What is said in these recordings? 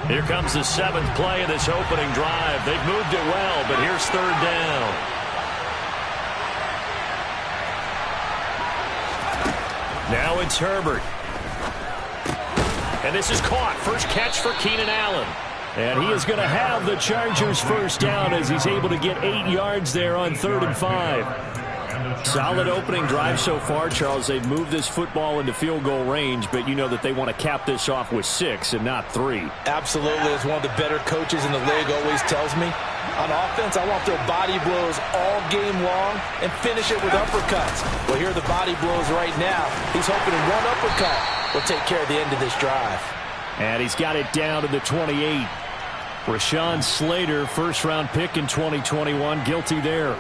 Here comes the 7th play of this opening drive. They've moved it well, but here's 3rd down. Now it's Herbert. And this is caught. First catch for Keenan Allen. And he is going to have the Chargers' first down as he's able to get 8 yards there on 3rd and 5. Solid opening drive so far, Charles. They've moved this football into field goal range, but you know that they want to cap this off with 6 and not 3. Absolutely. As one of the better coaches in the league always tells me, on offense, I want their body blows all game long and finish it with uppercuts. Well, here are the body blows right now. He's hoping one uppercut will take care of the end of this drive. And he's got it down to the 28. Rashawn Slater, first-round pick in 2021, guilty there.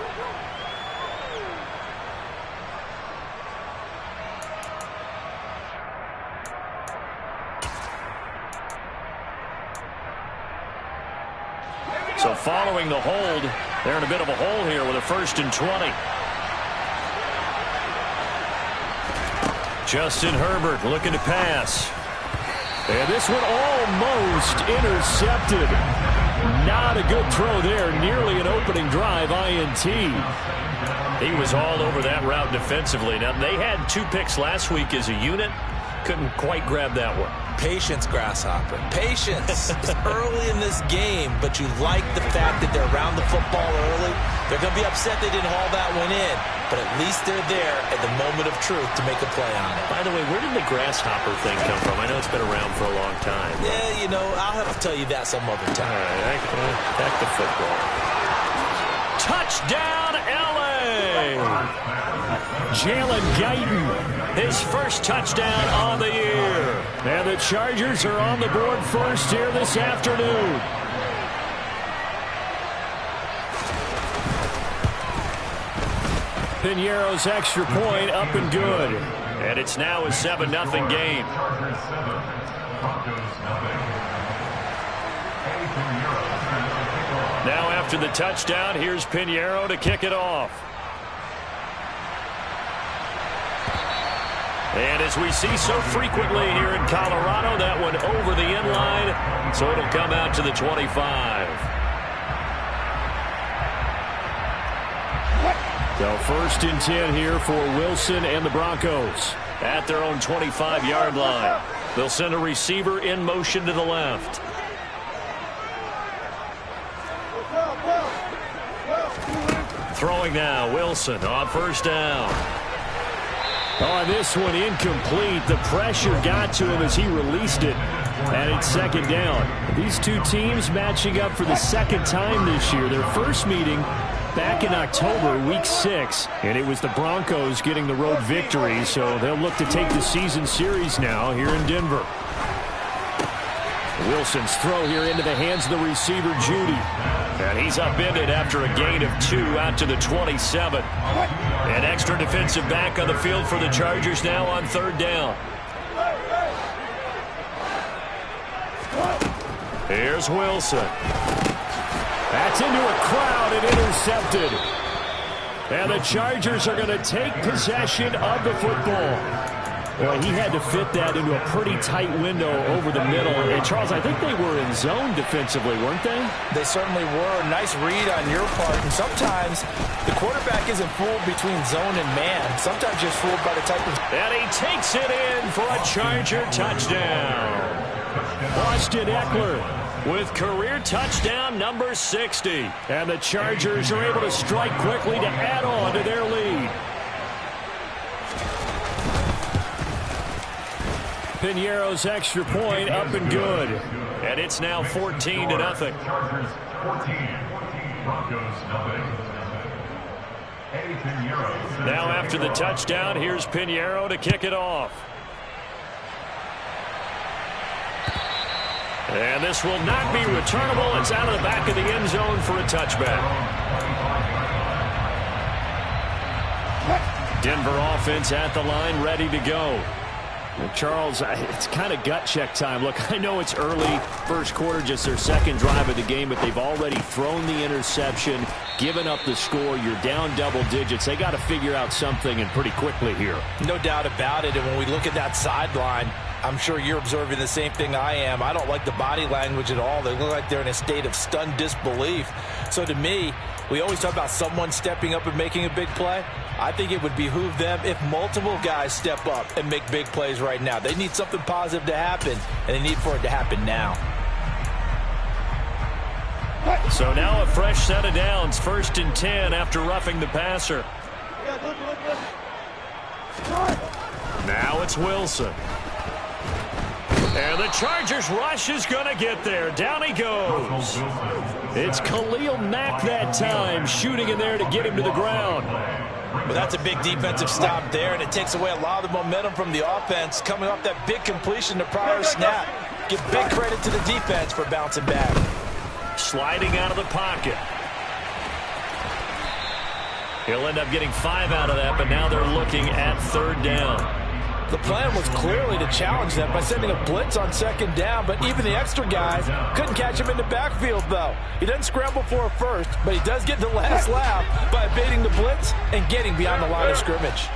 So following the hold, they're in a bit of a hole here with a 1st and 20. Justin Herbert looking to pass. And this one almost intercepted. Not a good throw there. Nearly an opening drive INT. He was all over that route defensively. Now, they had 2 picks last week as a unit. Couldn't quite grab that one. Patience, Grasshopper. Patience. It's early in this game, but you like the fact that they're around the football early. They're going to be upset they didn't haul that one in, but at least they're there at the moment of truth to make a play on it. By the way, where did the Grasshopper thing come from? I know it's been around for a long time. Yeah, you know, I'll have to tell you that some other time. All right, back to football. Touchdown, L.A. Jalen Guyton, his first touchdown on the year. And the Chargers are on the board first here this afternoon. Piñeiro's extra point up and good. And it's now a 7-0 game. Now after the touchdown, here's Piñeiro to kick it off. And as we see so frequently here in Colorado, that one over the end line, so it'll come out to the 25. So 1st and 10 here for Wilson and the Broncos at their own 25-yard line. They'll send a receiver in motion to the left. Throwing now, Wilson on 1st down. Oh, this one incomplete. The pressure got to him as he released it. And it's 2nd down. These two teams matching up for the 2nd time this year. Their first meeting back in October, week 6. And it was the Broncos getting the road victory. So they'll look to take the season series now here in Denver. Wilson's throw here into the hands of the receiver, Judy. And he's upended after a gain of 2 out to the 27. An extra defensive back on the field for the Chargers now on 3rd down. Here's Wilson. That's into a crowd and intercepted. And the Chargers are going to take possession of the football. Well, he had to fit that into a pretty tight window over the middle. And, Charles, I think they were in zone defensively, weren't they? They certainly were. Nice read on your part. And sometimes the quarterback isn't fooled between zone and man. Sometimes just fooled by the type of... And he takes it in for a Charger touchdown. Austin Eckler with career touchdown number 60. And the Chargers are able to strike quickly to add on to their lead. Piñeiro's extra point up and good. And it's now 14-0. Now after the touchdown, here's Piñeiro to kick it off. And this will not be returnable. It's out of the back of the end zone for a touchback. Denver offense at the line, ready to go. Charles, it's kind of gut check time. Look, I know it's early, first quarter, just their second drive of the game, but they've already thrown the interception, given up the score. You're down double digits. They got to figure out something, and pretty quickly here. No doubt about it. And when we look at that sideline, I'm sure you're observing the same thing I am. I don't like the body language at all. They look like they're in a state of stunned disbelief. So to me, we always talk about someone stepping up and making a big play. I think it would behoove them if multiple guys step up and make big plays right now. They need something positive to happen, and they need for it to happen now. So now a fresh set of downs, 1st and 10 after roughing the passer. Now it's Wilson. And the Chargers rush is going to get there. Down he goes. It's Khalil Mack that time, shooting in there to get him to the ground. Well, that's a big defensive stop there, and it takes away a lot of the momentum from the offense coming off that big completion to prior snap. Give big credit to the defense for bouncing back. Sliding out of the pocket. He'll end up getting 5 out of that, but now they're looking at 3rd down. The plan was clearly to challenge them by sending a blitz on 2nd down, but even the extra guys couldn't catch him in the backfield, though. He doesn't scramble for a first, but he does get the last laugh by evading the blitz and getting beyond the line of scrimmage.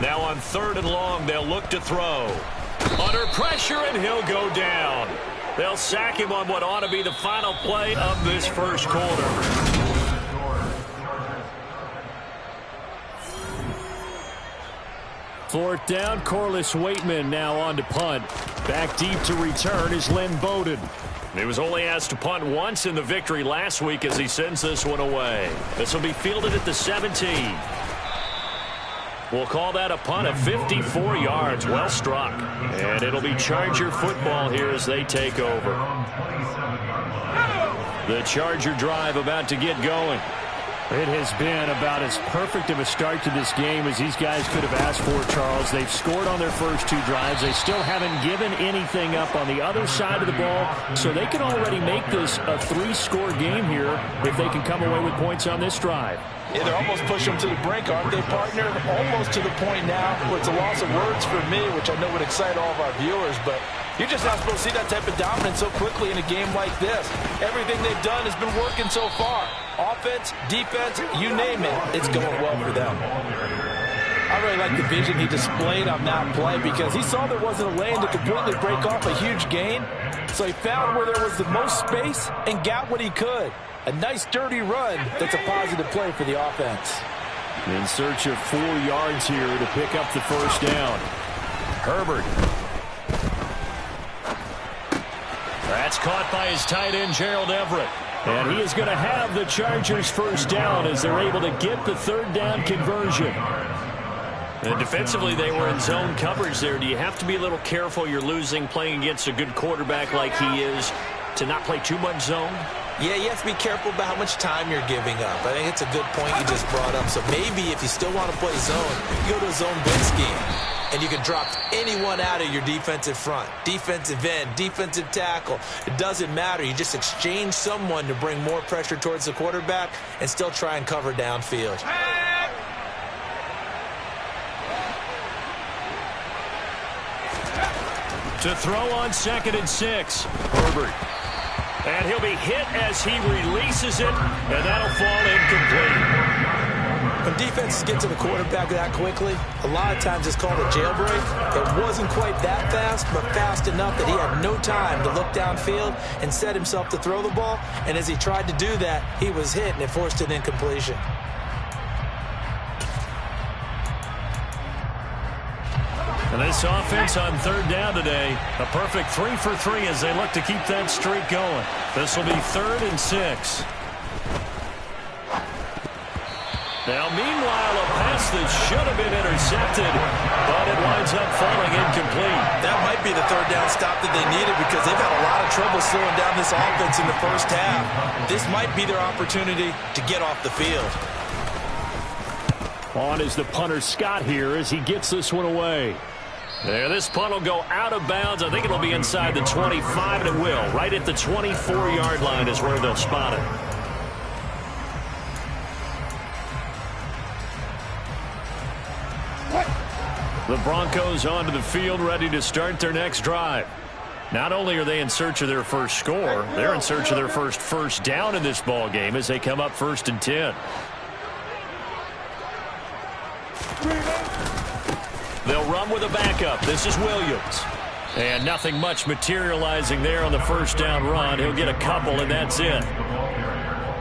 Now on 3rd and long, they'll look to throw. Under pressure, and he'll go down. They'll sack him on what ought to be the final play of this first quarter. 4th down, Corliss Waitman now on to punt. Back deep to return is Lynn Bowden. He was only asked to punt once in the victory last week as he sends this one away. This will be fielded at the 17. We'll call that a punt of 54 yards. Well struck. And it'll be Charger football here as they take over. The Charger drive about to get going. It has been about as perfect of a start to this game as these guys could have asked for, Charles. They've scored on their first 2 drives. They still haven't given anything up on the other side of the ball, so they can already make this a 3-score game here if they can come away with points on this drive. Yeah, they're almost pushing them to the brink, aren't they, partner? Almost to the point now where it's a loss of words for me, which I know would excite all of our viewers, but you're just not supposed to see that type of dominance so quickly in a game like this. Everything they've done has been working so far. Offense, defense, you name it, it's going well for them. I really like the vision he displayed on that play because he saw there wasn't a lane to completely break off a huge gain, so he found where there was the most space and got what he could. A nice, dirty run that's a positive play for the offense. In search of 4 yards here to pick up the 1st down. Herbert. That's caught by his tight end, Gerald Everett. And he is going to have the Chargers 1st down as they're able to get the 3rd down conversion. And defensively, they were in zone coverage there. Do you have to be a little careful? You're losing playing against a good quarterback like he is to not play too much zone? Yeah, you have to be careful about how much time you're giving up. I think it's a good point you just brought up. So maybe if you still want to play zone, you go to a zone blitz scheme. And you can drop anyone out of your defensive front. Defensive end, defensive tackle. It doesn't matter. You just exchange someone to bring more pressure towards the quarterback and still try and cover downfield. To throw on 2nd and 6. Herbert. And he'll be hit as he releases it, and that'll fall incomplete. When defenses get to the quarterback that quickly, a lot of times it's called a jailbreak. It wasn't quite that fast, but fast enough that he had no time to look downfield and set himself to throw the ball. And as he tried to do that, he was hit, and it forced an incompletion. And this offense on 3rd down today, a perfect 3 for 3 as they look to keep that streak going. This will be 3rd and 6. Now, meanwhile, a pass that should have been intercepted, but it winds up falling incomplete. That might be the 3rd down stop that they needed because they've had a lot of trouble slowing down this offense in the first half. This might be their opportunity to get off the field. On is the punter, Scott, here as he gets this one away. There, this punt will go out of bounds. I think it'll be inside the 25, and it will. Right at the 24-yard line is where they'll spot it. The Broncos onto the field, ready to start their next drive. Not only are they in search of their first score, they're in search of their first down in this ball game as they come up 1st and 10. They'll run with a backup. This is Williams. And nothing much materializing there on the first down run. He'll get a couple, and that's it.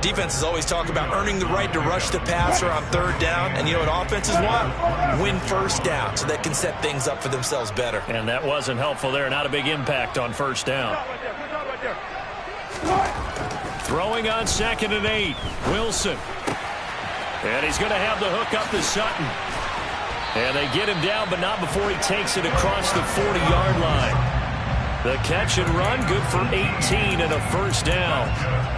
Defenses always talk about earning the right to rush the passer on 3rd down. And you know what offenses want? Win first down so they can set things up for themselves better. And that wasn't helpful there. Not a big impact on 1st down. Throwing on 2nd and 8. Wilson. And he's going to have the hook up to Sutton. And they get him down, but not before he takes it across the 40-yard line. The catch and run, good for 18 and a first down.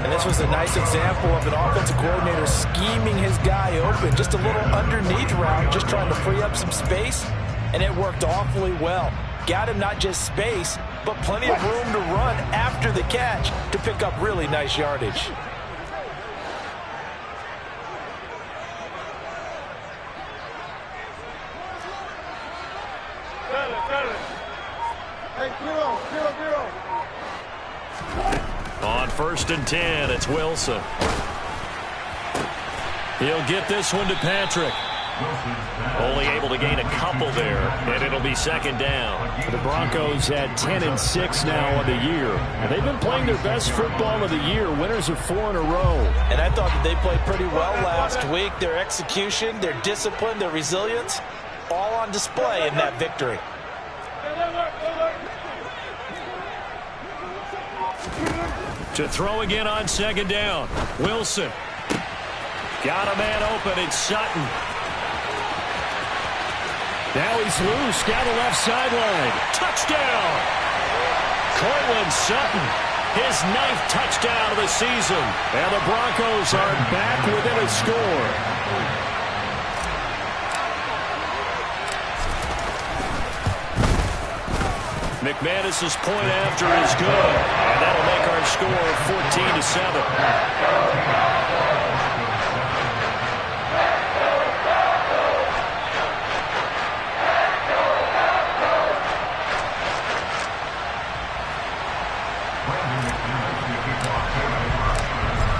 And this was a nice example of an offensive coordinator scheming his guy open. Just a little underneath route, just trying to free up some space. And it worked awfully well. Got him not just space, but plenty of room to run after the catch to pick up really nice yardage. On 1st and 10, it's Wilson. He'll get this one to Patrick. Only able to gain a couple there, and it'll be 2nd down. The Broncos had 10 and 6 now on the year. And they've been playing their best football of the year, winners of 4 in a row. And I thought that they played pretty well last week. Their execution, their discipline, their resilience, all on display in that victory. To throw again on 2nd down. Wilson. Got a man open. It's Sutton. Now he's loose. Down the left sideline. Touchdown. Courtland Sutton. His 9th touchdown of the season. And the Broncos are back within a score. McManus's point after is good, and that'll make our score 14-7.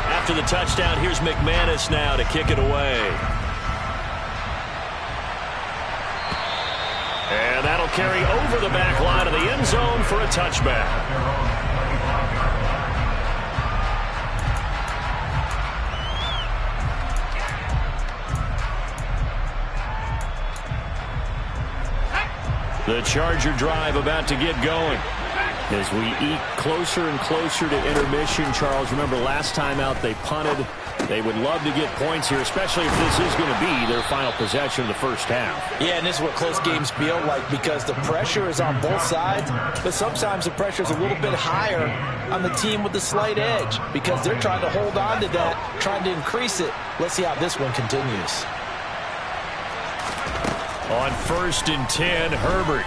After the touchdown, here's McManus now to kick it away. And that'll carry over the back line of the end zone for a touchback. The Charger drive about to get going. As we eke closer and closer to intermission, Charles, remember last time out they punted. They would love to get points here, especially if this is going to be their final possession of the first half. Yeah, and this is what close games feel like because the pressure is on both sides, but sometimes the pressure is a little bit higher on the team with the slight edge because they're trying to hold on to that, trying to increase it. Let's see how this one continues. On 1st and 10, Herbert.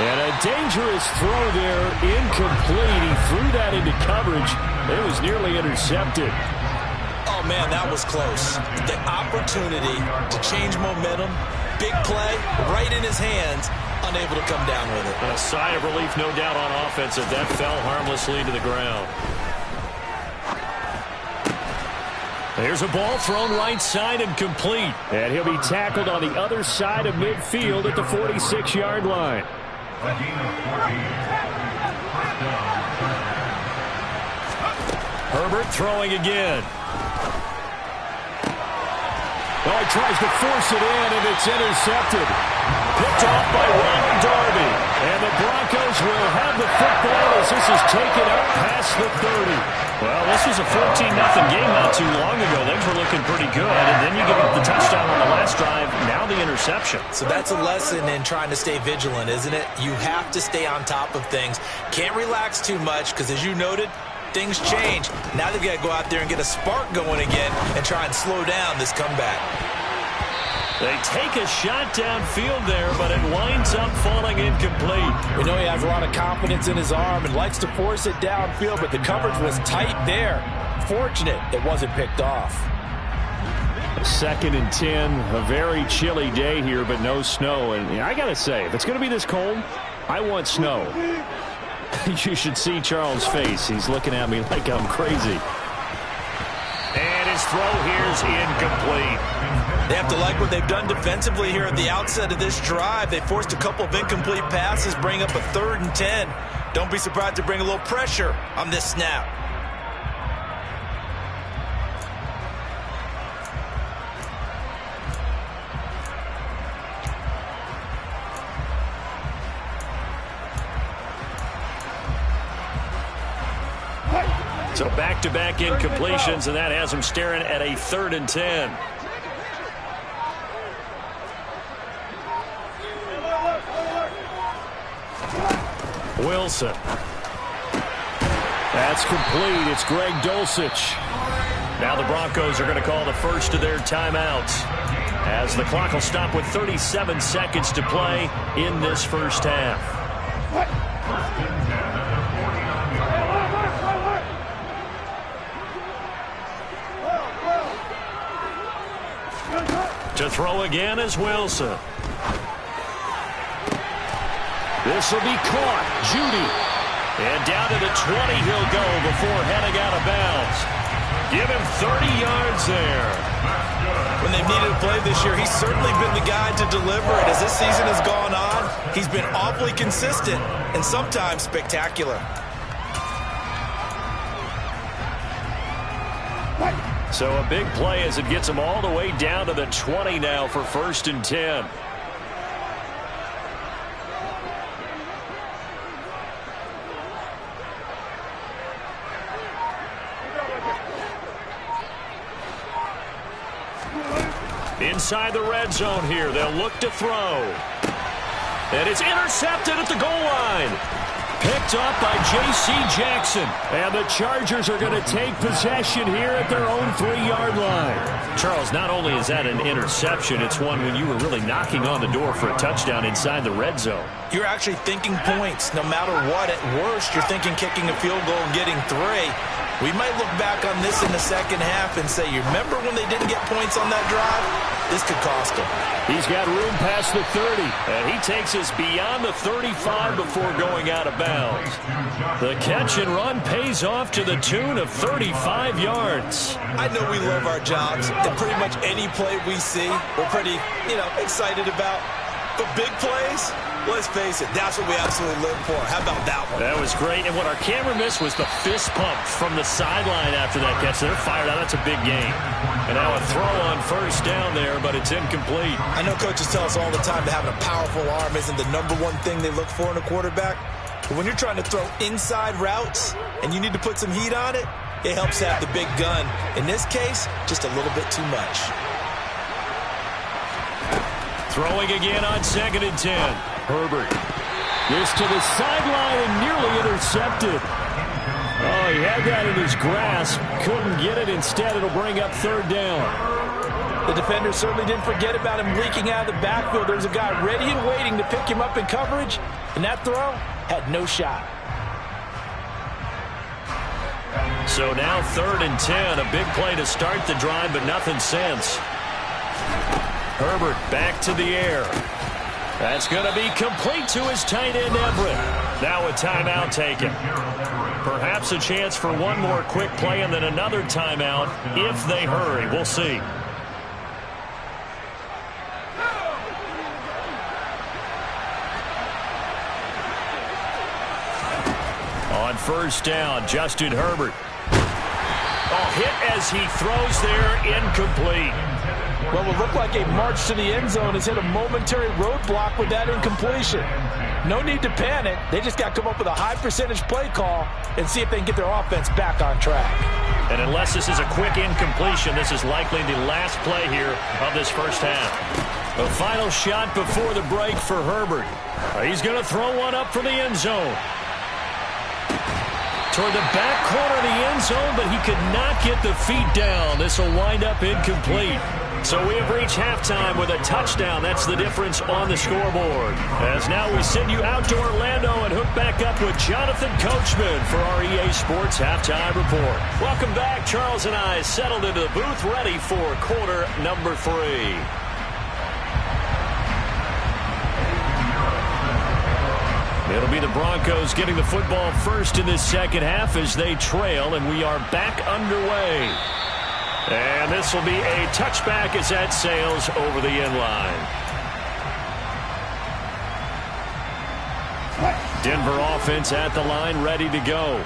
And a dangerous throw there, incomplete. He threw that into coverage. It was nearly intercepted. Oh, man, that was close. The opportunity to change momentum, big play, right in his hands, unable to come down with it. And a sigh of relief, no doubt, on offense if that fell harmlessly to the ground. There's a ball thrown right side and complete. And he'll be tackled on the other side of midfield at the 46-yard line. Herbert throwing again. Oh, he tries to force it in, and it's intercepted. Picked off by Ronald Darby. And the Broncos will have the football as this is taken up past the 30. Well, this was a 14-0 game not too long ago. Things were looking pretty good, and then you give up the touchdown on the last drive, now the interception. So that's a lesson in trying to stay vigilant, isn't it? You have to stay on top of things. Can't relax too much because, as you noted, things change. Now they've got to go out there and get a spark going again and try and slow down this comeback. They take a shot downfield there, but it winds up falling incomplete. We know he has a lot of confidence in his arm and likes to force it downfield, but the coverage was tight there. Fortunate it wasn't picked off. 2nd and 10, a very chilly day here, but no snow. And I got to say, if it's going to be this cold, I want snow. You should see Charles' face. He's looking at me like I'm crazy. And his throw here is incomplete. They have to like what they've done defensively here at the outset of this drive. They forced a couple of incomplete passes, bring up a 3rd and 10. Don't be surprised to bring a little pressure on this snap. So back-to-back incompletions, and that has him staring at a 3rd and 10. Wilson. That's complete. It's Greg Dulcich. Now the Broncos are going to call the first of their timeouts, as the clock will stop with 37 seconds to play in this first half. To throw again is Wilson. This will be caught. Judy. And down to the 20 he'll go before heading out of bounds. Give him 30 yards there. When they've needed a play this year, he's certainly been the guy to deliver it. As this season has gone on, he's been awfully consistent and sometimes spectacular. So a big play as it gets him all the way down to the 20 now for 1st and 10. Inside the red zone here, they'll look to throw. And it's intercepted at the goal line. Picked up by J.C. Jackson. And the Chargers are going to take possession here at their own 3-yard line. Charles, not only is that an interception, it's one when you were really knocking on the door for a touchdown inside the red zone. You're actually thinking points. No matter what, at worst, you're thinking kicking a field goal and getting 3. We might look back on this in the second half and say, you remember when they didn't get points on that drive? This could cost them. He's got room past the 30, and he takes us beyond the 35 before going out of bounds. The catch and run pays off to the tune of 35 yards. I know we love our jobs, and pretty much any play we see, we're pretty, excited about. But big plays, let's face it, that's what we absolutely live for. How about that one? That was great, and what our camera missed was the fist pump from the sideline after that catch. They're fired out. That's a big game. And now a throw on 1st down there, but it's incomplete. I know coaches tell us all the time that having a powerful arm isn't the #1 thing they look for in a quarterback. But when you're trying to throw inside routes and you need to put some heat on it, it helps to have the big gun. In this case, just a little bit too much. Throwing again on 2nd and 10. Herbert. This to the sideline and nearly intercepted. Oh, he had that in his grasp. Couldn't get it. Instead, it'll bring up 3rd down. The defender certainly didn't forget about him leaking out of the backfield. There was a guy ready and waiting to pick him up in coverage, and that throw had no shot. So now 3rd and 10. A big play to start the drive, but nothing since. Herbert back to the air. That's going to be complete to his tight end, Everett. Now a timeout taken. Perhaps a chance for one more quick play and then another timeout if they hurry. We'll see. On 1st down, Justin Herbert. Hit as he throws there, incomplete. Well, it looked like a march to the end zone has hit a momentary roadblock with that incompletion. No need to panic. They just got to come up with a high percentage play call and see if they can get their offense back on track. And unless this is a quick incompletion, this is likely the last play here of this first half. The final shot before the break for Herbert. He's going to throw one up for the end zone. toward the back corner of the end zone, but he could not get the feet down. This will wind up incomplete. So we have reached halftime with a touchdown. That's the difference on the scoreboard. As now we send you out to Orlando and hook back up with Jonathan Coachman for our EA Sports Halftime Report. Welcome back. Charles and I settled into the booth ready for quarter number 3. It'll be the Broncos getting the football first in this second half as they trail, and we are back underway. And this will be a touchback as that sails over the end line. Denver offense at the line, ready to go.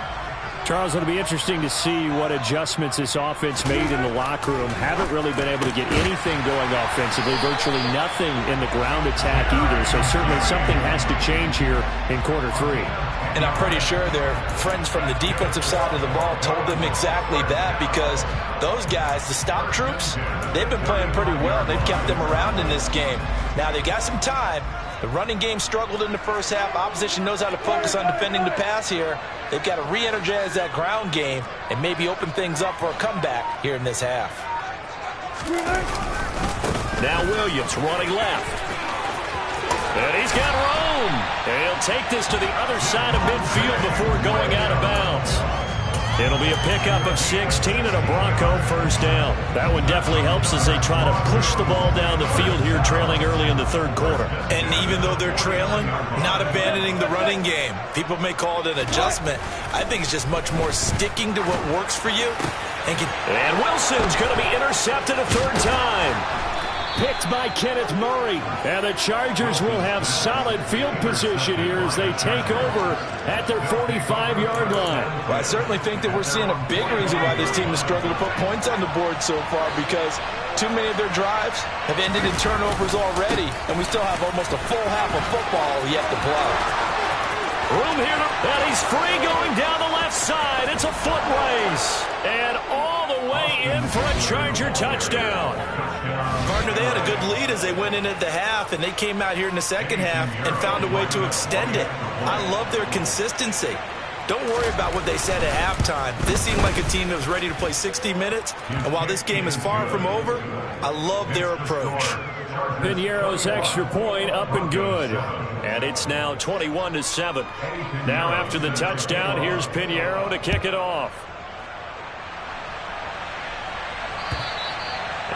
Charles, it'll be interesting to see what adjustments this offense made in the locker room. Haven't really been able to get anything going offensively, virtually nothing in the ground attack either. So certainly something has to change here in quarter 3. And I'm pretty sure their friends from the defensive side of the ball told them exactly that, because those guys, the stop troops, they've been playing pretty well. They've kept them around in this game. Now they've got some time. The running game struggled in the first half. Opposition knows how to focus on defending the pass here. They've got to re-energize that ground game and maybe open things up for a comeback here in this half. Now Williams running left. And he's got room. And he'll take this to the other side of midfield before going out of bounds. It'll be a pickup of 16 and a Bronco first down. That one definitely helps as they try to push the ball down the field here, trailing early in the third quarter. And even though they're trailing, not abandoning the running game. People may call it an adjustment. I think it's just much more sticking to what works for you. And Wilson's going to be intercepted a third time. Picked by Kenneth Murray. And the Chargers will have solid field position here as they take over at their 45-yard line. Well, I certainly think that we're seeing a big reason why this team has struggled to put points on the board so far, because too many of their drives have ended in turnovers already, and we still have almost a full half of football yet to play. Room here, and he's free going down the left side. It's a foot race. And all the way in for a Charger touchdown. Partner, they had a good lead as they went in at the half, and they came out here in the second half and found a way to extend it. I love their consistency. Don't worry about what they said at halftime. This seemed like a team that was ready to play 60 minutes, and while this game is far from over, I love their approach. Piñeiro's extra point up and good. And it's now 21-7. Now after the touchdown, here's Piñeiro to kick it off.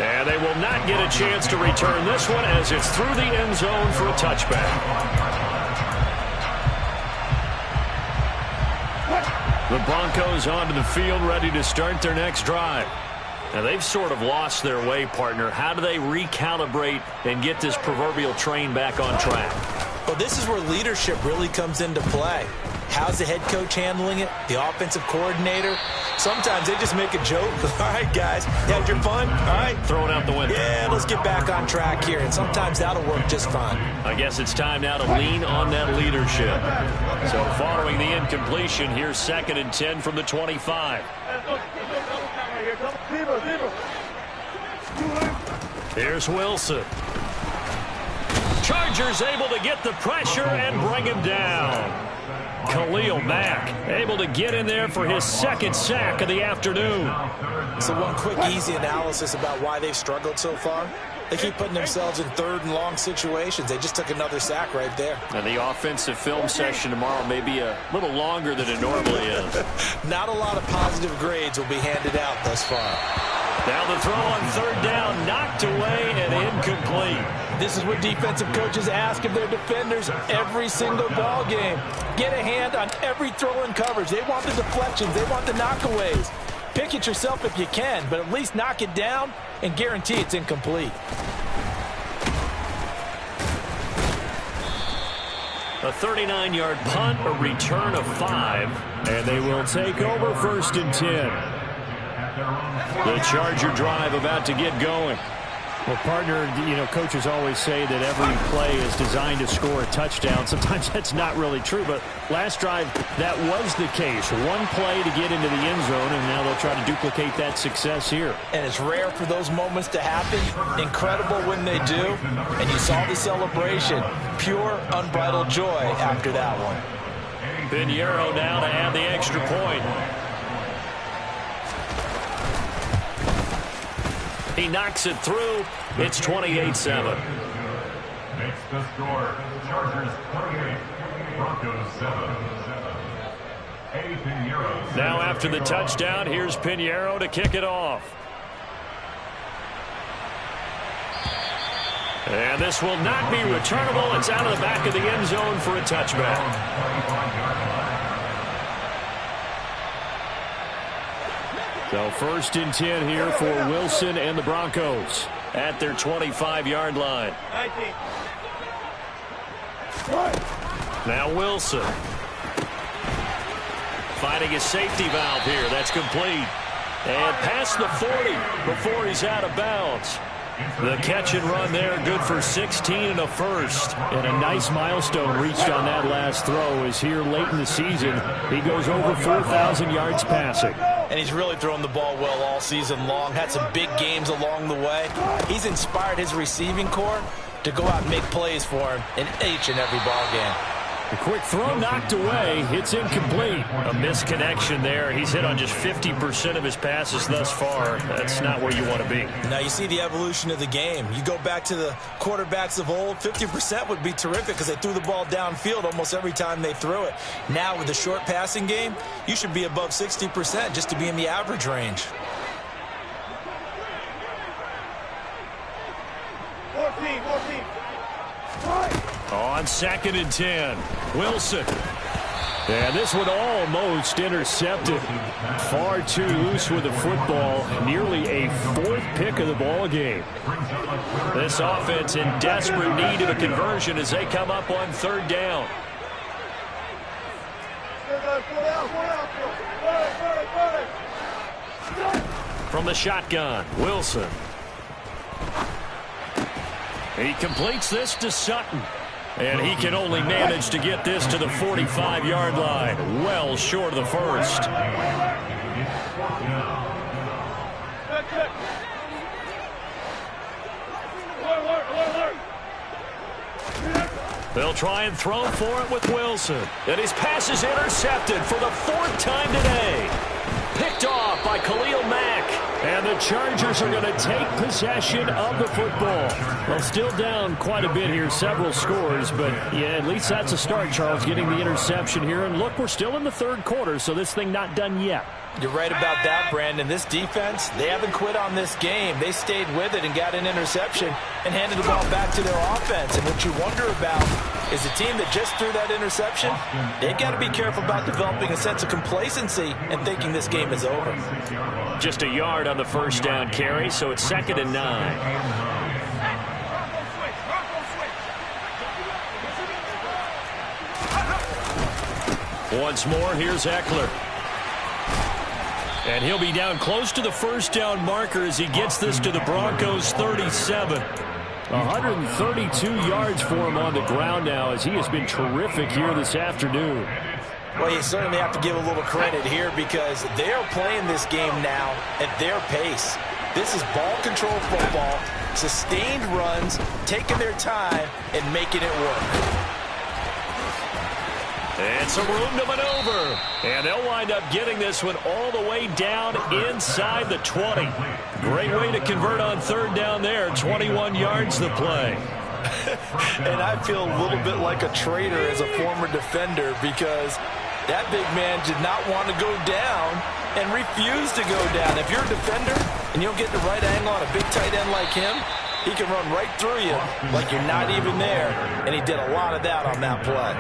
And they will not get a chance to return this one as it's through the end zone for a touchback. The Broncos onto the field, ready to start their next drive. Now, they've sort of lost their way, partner. How do they recalibrate and get this proverbial train back on track? Well, this is where leadership really comes into play. How's the head coach handling it? The offensive coordinator? Sometimes they just make a joke. All right, guys, you had your fun? All right. Throw it out the window. Yeah, let's get back on track here. And sometimes that'll work just fine. I guess it's time now to lean on that leadership. So following the incompletion, here's 2nd and 10 from the 25. Here's Wilson. Chargers able to get the pressure and bring him down. Khalil Mack able to get in there for his 2nd sack of the afternoon. So one quick, easy analysis about why they've struggled so far. They keep putting themselves in 3rd and long situations. They just took another sack right there. And the offensive film session tomorrow may be a little longer than it normally is. Not a lot of positive grades will be handed out thus far. Now the throw on 3rd down, knocked away and incomplete. This is what defensive coaches ask of their defenders every single ball game. Get a hand on every throw in coverage. They want the deflections. They want the knockaways. Pick it yourself if you can, but at least knock it down and guarantee it's incomplete. A 39-yard punt, a return of 5, and they will take over 1st and 10. The Charger drive about to get going. Well, partner, coaches always say that every play is designed to score a touchdown. Sometimes that's not really true, but last drive, that was the case. One play to get into the end zone, and now they'll try to duplicate that success here. And it's rare for those moments to happen. Incredible when they do. And you saw the celebration. Pure, unbridled joy after that one. Pinheiro now to add the extra point. He knocks it through. It's 28-7. Makes the score. Chargers 28, Broncos 7. Now after the touchdown, here's Pinheiro to kick it off. And this will not be returnable. It's out of the back of the end zone for a touchback. So 1st and 10 here for Wilson and the Broncos at their 25-yard line. Now Wilson. Finding a safety valve here. That's complete. And past the 40 before he's out of bounds. The catch and run there, good for 16 and a first. And a nice milestone reached on that last throw is here late in the season. He goes over 4,000 yards passing. And he's really thrown the ball well all season long. Had some big games along the way. He's inspired his receiving corps to go out and make plays for him in each and every ball game. The quick throw knocked away. It's incomplete. A misconnection there. He's hit on just 50% of his passes thus far. That's not where you want to be. Now you see the evolution of the game. You go back to the quarterbacks of old, 50% would be terrific because they threw the ball downfield almost every time they threw it. Now with the short passing game, you should be above 60% just to be in the average range. 14. On 2nd and 10, Wilson. And this one almost intercepted. Far too loose with the football. Nearly a 4th pick of the ball game. This offense in desperate need of a conversion as they come up on 3rd down. From the shotgun, Wilson. He completes this to Sutton. And he can only manage to get this to the 45-yard line. Well short of the first. They'll try and throw for it with Wilson. And his pass is intercepted for the 4th time today. Picked off by Khalil Mack. And the Chargers are going to take possession of the football. Well, still down quite a bit here, several scores. But, yeah, at least that's a start, Charles, getting the interception here. And, look, we're still in the 3rd quarter, so this thing not done yet. You're right about that, Brandon. This defense, they haven't quit on this game. They stayed with it and got an interception and handed the ball back to their offense. And what you wonder about is the team that just threw that interception, they've got to be careful about developing a sense of complacency and thinking this game is over. Just a yard on the 1st down carry, so it's 2nd and 9. Once more, here's Eckler. And he'll be down close to the 1st down marker as he gets this to the Broncos 37. 132 yards for him on the ground now as he has been terrific here this afternoon. Well, you certainly have to give a little credit here because they are playing this game now at their pace. This is ball control football, sustained runs, taking their time, and making it work. And some room to maneuver. And they'll wind up getting this one all the way down inside the 20. Great way to convert on 3rd down there. 21 yards the play. And I feel a little bit like a traitor as a former defender because that big man did not want to go down and refused to go down. If you're a defender and you don't get the right angle on a big tight end like him, he can run right through you like you're not even there. And he did a lot of that on that play.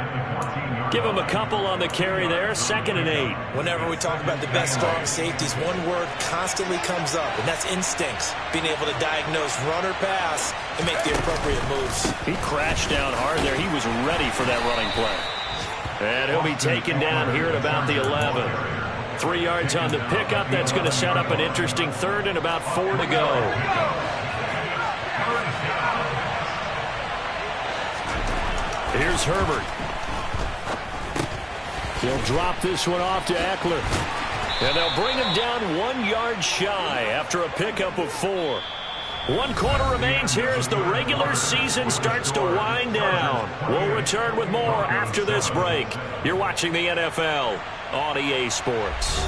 Give him a couple on the carry there. 2nd and 8. Whenever we talk about the best strong safeties, one word constantly comes up, and that's instincts. Being able to diagnose run or pass and make the appropriate moves. He crashed down hard there. He was ready for that running play. And he'll be taken down here at about the 11. 3 yards on the pickup. That's going to set up an interesting 3rd and about 4 to go. Here's Herbert. He'll drop this one off to Eckler. And they'll bring him down 1 yard shy after a pickup of 4. 1 quarter remains here as the regular season starts to wind down. We'll return with more after this break. You're watching the NFL on EA Sports.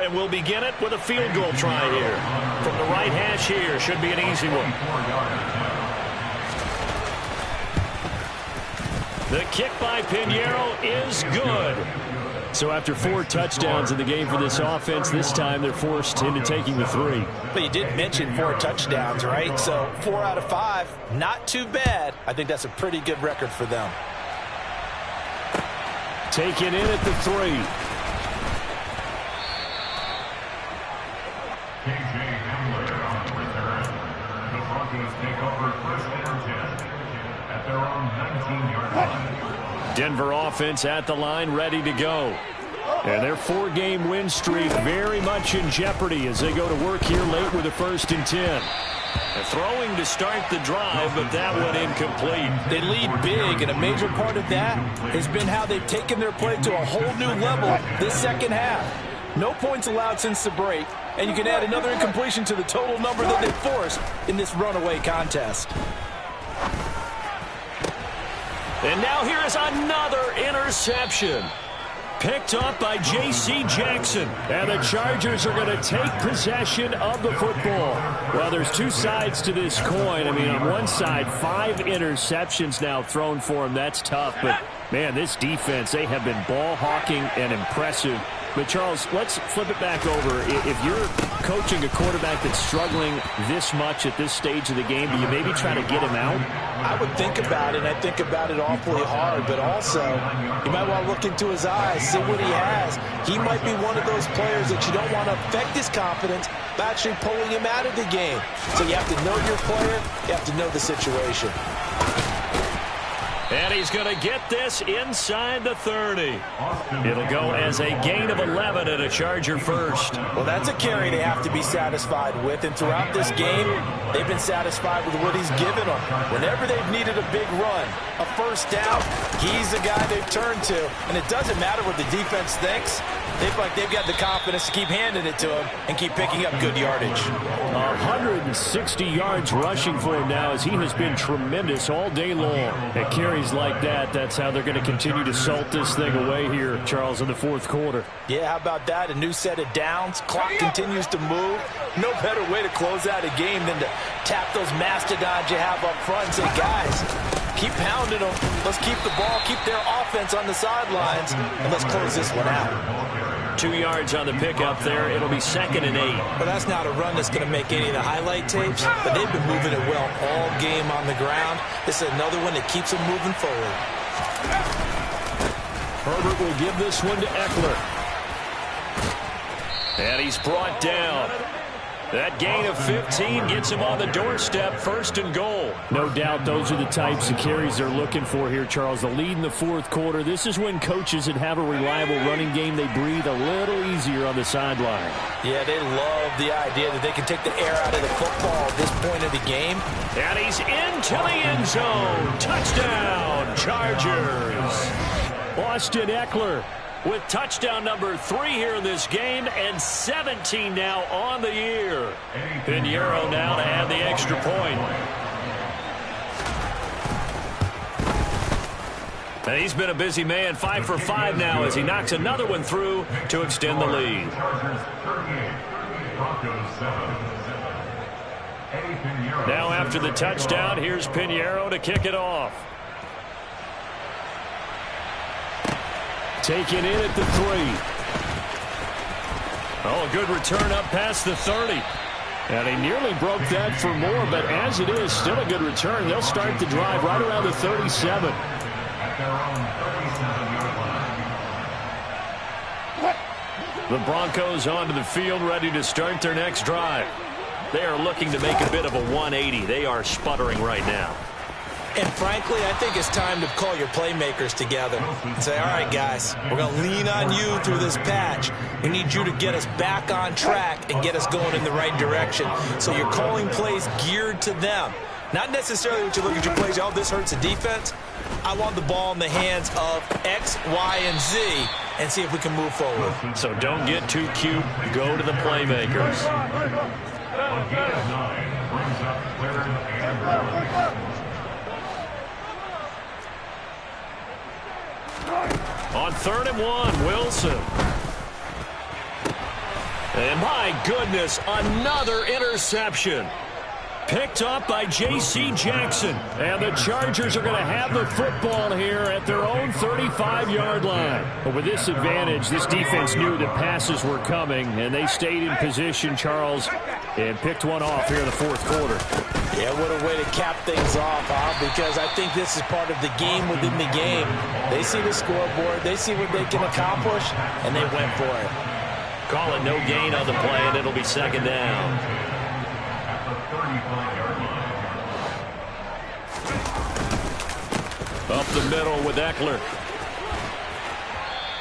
And we'll begin it with a field goal try here. From the right hash here, should be an easy one. The kick by Piñeiro is good. So after 4 touchdowns in the game for this offense, this time they're forced into taking the 3. But you did mention 4 touchdowns, right? So 4 out of 5, not too bad. I think that's a pretty good record for them. Taken in at the 3. The Broncos take over first and 10 at their own 19-yard line. Denver offense at the line, ready to go. And their 4-game win streak very much in jeopardy as they go to work here late with a 1st and 10. Throwing to start the drive, but that one incomplete. They lead big, and a major part of that has been how they've taken their play to a whole new level this second half. No points allowed since the break, and you can add another incompletion to the total number that they forced in this runaway contest. And now here is another interception. Picked up by J.C. Jackson. And the Chargers are going to take possession of the football. Well, there's 2 sides to this coin. I mean, on one side, 5 interceptions now thrown for him. That's tough. But, man, this defense, they have been ball hawking and impressive. But, Charles, let's flip it back over. If you're coaching a quarterback that's struggling this much at this stage of the game, do you maybe try to get him out? I would think about it, and I think about it awfully hard. But also, you might want to look into his eyes, see what he has. He might be one of those players that you don't want to affect his confidence by actually pulling him out of the game. So you have to know your player. You have to know the situation. And he's going to get this inside the 30. It'll go as a gain of 11 and a Charger first. Well, that's a carry they have to be satisfied with. And throughout this game, they've been satisfied with what he's given them. Whenever they've needed a big run, a 1st down, he's the guy they've turned to. And it doesn't matter what the defense thinks. They feel like they've got the confidence to keep handing it to him and keep picking up good yardage. 160 yards rushing for him now as he has been tremendous all day long. At carries like that, that's how they're going to continue to salt this thing away here, Charles, in the 4th quarter. Yeah, how about that? A new set of downs. Clock continues to move. No better way to close out a game than to tap those mastodons you have up front and say, guys, keep pounding them. Let's keep the ball, keep their offense on the sidelines, and let's close this one out. 2 yards on the pickup there. It'll be 2nd and 8. But that's not a run that's going to make any of the highlight tapes, but they've been moving it well all game on the ground. This is another one that keeps them moving forward. Herbert will give this one to Eckler. And he's brought down. That gain of 15 gets him on the doorstep, 1st and goal. No doubt those are the types of carries they're looking for here, Charles. The lead in the 4th quarter. This is when coaches that have a reliable running game, they breathe a little easier on the sideline. Yeah, they love the idea that they can take the air out of the football at this point of the game. And he's into the end zone. Touchdown, Chargers. Austin Eckler with touchdown number 3 here in this game, and 17 now on the year. Piñeiro now to add the extra point. And he's been a busy man, 5 for 5 now as he knocks another one through to extend the lead. Now after the touchdown, here's Piñeiro to kick it off. Taken in at the 3. Oh, a good return up past the 30. And he nearly broke that for more, but as it is, still a good return. They'll start the drive right around the 37. The Broncos onto the field, ready to start their next drive. They are looking to make a bit of a 180. They are sputtering right now. And frankly, I think it's time to call your playmakers together and say, all right, guys, we're going to lean on you through this patch. We need you to get us back on track and get us going in the right direction. So you're calling plays geared to them. Not necessarily what you look at your plays, oh, this hurts the defense. I want the ball in the hands of X, Y, and Z and see if we can move forward. So don't get too cute. Go to the playmakers. On 3rd and 1, Wilson. And my goodness, another interception. Picked up by J.C. Jackson. And the Chargers are going to have the football here at their own 35-yard line. But with this advantage, this defense knew that passes were coming, and they stayed in position, Charles, and picked one off here in the 4th quarter. Yeah, what a way to cap things off, huh? Because I think this is part of the game within the game. They see the scoreboard, they see what they can accomplish, and they went for it. Call it no gain on the play, and it'll be 2nd down. Up the middle with Eckler.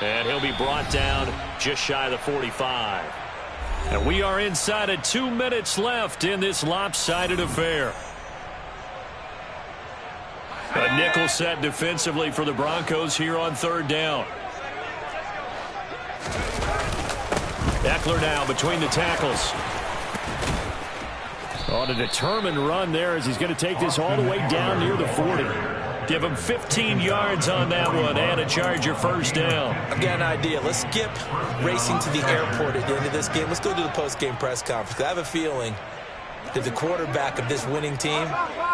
And he'll be brought down just shy of the 45. And we are inside of 2 minutes left in this lopsided affair. A nickel set defensively for the Broncos here on 3rd down. Eckler now between the tackles. On a determined run there as he's going to take this all the way down near the 40. Give him 15 yards on that one and a Charger 1st down. I've got an idea. Let's skip racing to the airport at the end of this game. Let's go to the post-game press conference. I have a feeling that the quarterback of this winning team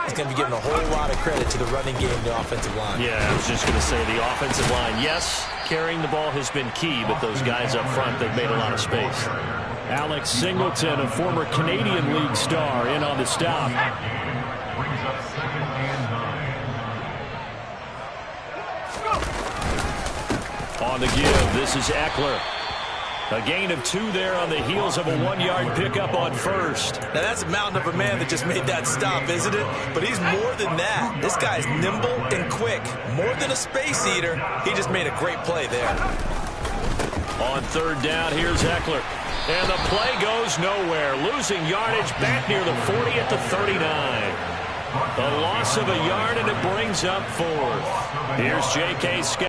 is going to be given a whole lot of credit to the running game and the offensive line. Yeah, I was just going to say the offensive line. Yes, carrying the ball has been key, but those guys up front, they've made a lot of space. Alex Singleton, a former Canadian League star, in on the stop. Brings up 2nd and 9. On the give, this is Eckler. A gain of 2 there on the heels of a 1-yard pickup on 1st. Now, that's a mountain of a man that just made that stop, isn't it? But he's more than that. This guy's nimble and quick. More than a space eater, he just made a great play there. On 3rd down, here's Eckler. And the play goes nowhere. Losing yardage back near the 40 at the 39. A loss of a yard, and it brings up 4th. Here's J.K. Scott.